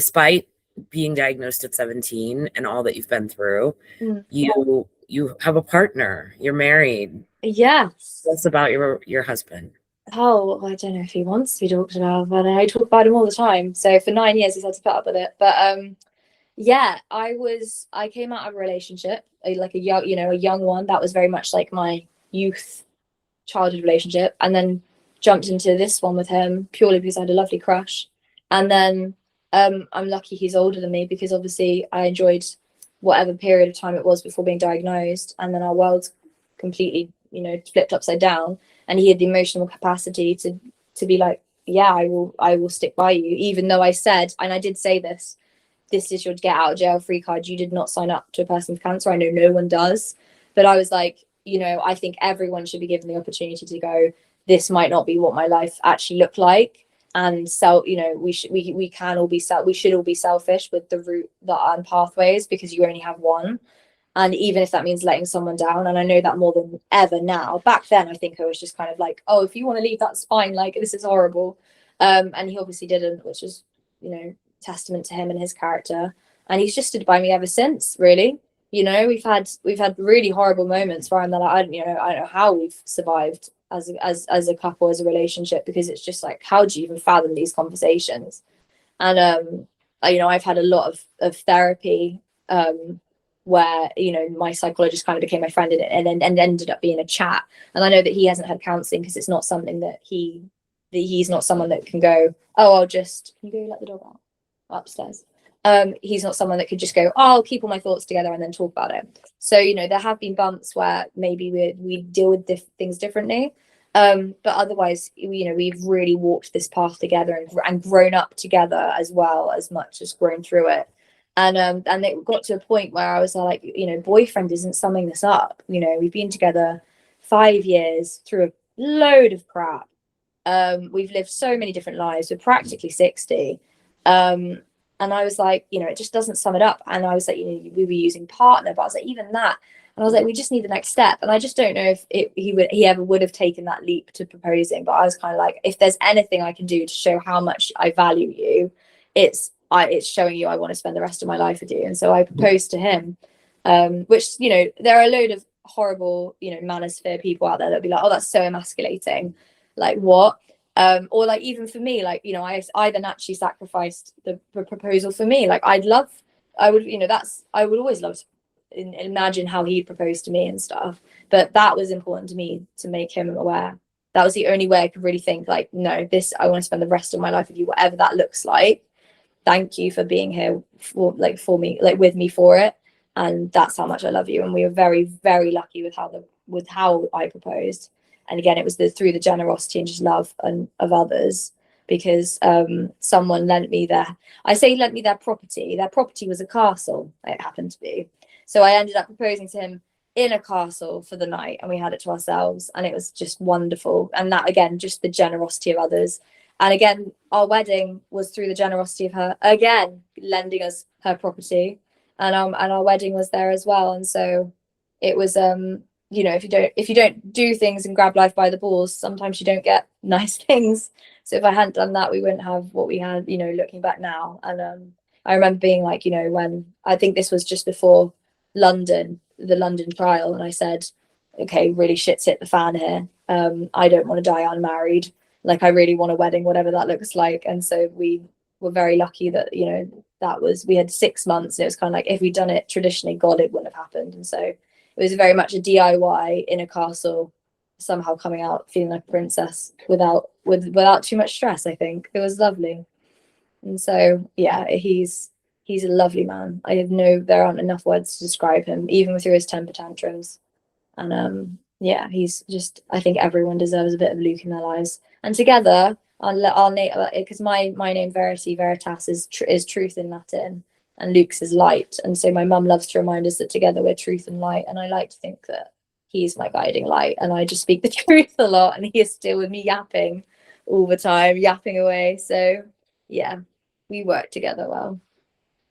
despite being diagnosed at 17 and all that you've been through, you have a partner, you're married. Yes. What's about your husband? Oh, I don't know if he wants to be talked about, but I talk about him all the time. So for 9 years, he's had to put up with it. But yeah, I came out of a relationship, like a young one. That was very much like my youth, childhood relationship, and then jumped into this one with him purely because I had a lovely crush. And then I'm lucky he's older than me, because obviously I enjoyed whatever period of time it was before being diagnosed, and then our worlds completely, flipped upside down. And he had the emotional capacity to be like, yeah, I will stick by you, even though I said, and I did say this is your get out of jail free card. You did not sign up to a person with cancer. I know no one does, but I was like, I think everyone should be given the opportunity to go, this might not be what my life actually looked like. And so, we should all be selfish with the route and pathways, because you only have one. And even if that means letting someone down, and I know that more than ever now. Back then, I think I was just kind of like, oh, if you want to leave, that's fine. Like, this is horrible. And he obviously didn't, which is, testament to him and his character. And he's just stood by me ever since, really. We've had really horrible moments where I'm like, I don't know how we've survived as a couple, as a relationship, because it's just like, how do you even fathom these conversations? And I've had a lot of therapy, where my psychologist kind of became my friend, and ended up being a chat. And I know that he hasn't had counselling because it's not something that he's not someone that can go, oh, can you go let the dog out upstairs? He's not someone that could just go, oh, I'll keep all my thoughts together and then talk about it. So there have been bumps where maybe we deal with things differently, but otherwise we've really walked this path together and grown up together, as well as much as grown through it. And it got to a point where I was like, boyfriend isn't summing this up. We've been together 5 years through a load of crap. We've lived so many different lives. We're practically 60. And I was like, it just doesn't sum it up. And I was like, we were using partner, but I was like, even that. And I was like, we just need the next step. And I just don't know if he ever would have taken that leap to proposing. But I was kind of like, if there's anything I can do to show how much I value you, it's showing you I want to spend the rest of my life with you. And so I proposed to him, which, there are a load of horrible, manosphere people out there that'll be like, oh, that's so emasculating. Like, what? Or like, even for me, like, I then actually sacrificed the proposal for me. Like, I would always love to imagine how he proposed to me and stuff. But that was important to me, to make him aware. That was the only way I could really think, like, no, I want to spend the rest of my life with you, whatever that looks like. Thank you for being here for me, like with me for it. And that's how much I love you. And we were very, very lucky with how I proposed. And again, it was through the generosity and just love of others, because someone lent me their property. Their property was a castle, it happened to be. So I ended up proposing to him in a castle for the night, and we had it to ourselves, and it was just wonderful. And that, again, just the generosity of others. And again, our wedding was through the generosity of her, again, lending us her property, and our wedding was there as well. And so it was, if you don't do things and grab life by the balls, sometimes you don't get nice things. So if I hadn't done that, we wouldn't have what we had, looking back now. And I remember being like, when I think this was just before the London trial, and I said, okay, really shit's hit the fan here. I don't want to die unmarried. Like, I really want a wedding, whatever that looks like. And so we were very lucky that, we had 6 months, and it was kind of like, if we'd done it traditionally, God, it wouldn't have happened. And so it was very much a DIY in a castle, somehow coming out feeling like a princess without too much stress. I think it was lovely. And so, yeah, he's a lovely man. There aren't enough words to describe him, even through his temper tantrums. And yeah, he's just, I think everyone deserves a bit of Luke in their lives. And together, I'll name, because my name Verity, Veritas is truth in Latin, and Luke's is light. And so my mum loves to remind us that together we're truth and light. And I like to think that he's my guiding light, and I just speak the truth a lot, and he is still with me yapping all the time, yapping away. So yeah, we work together well.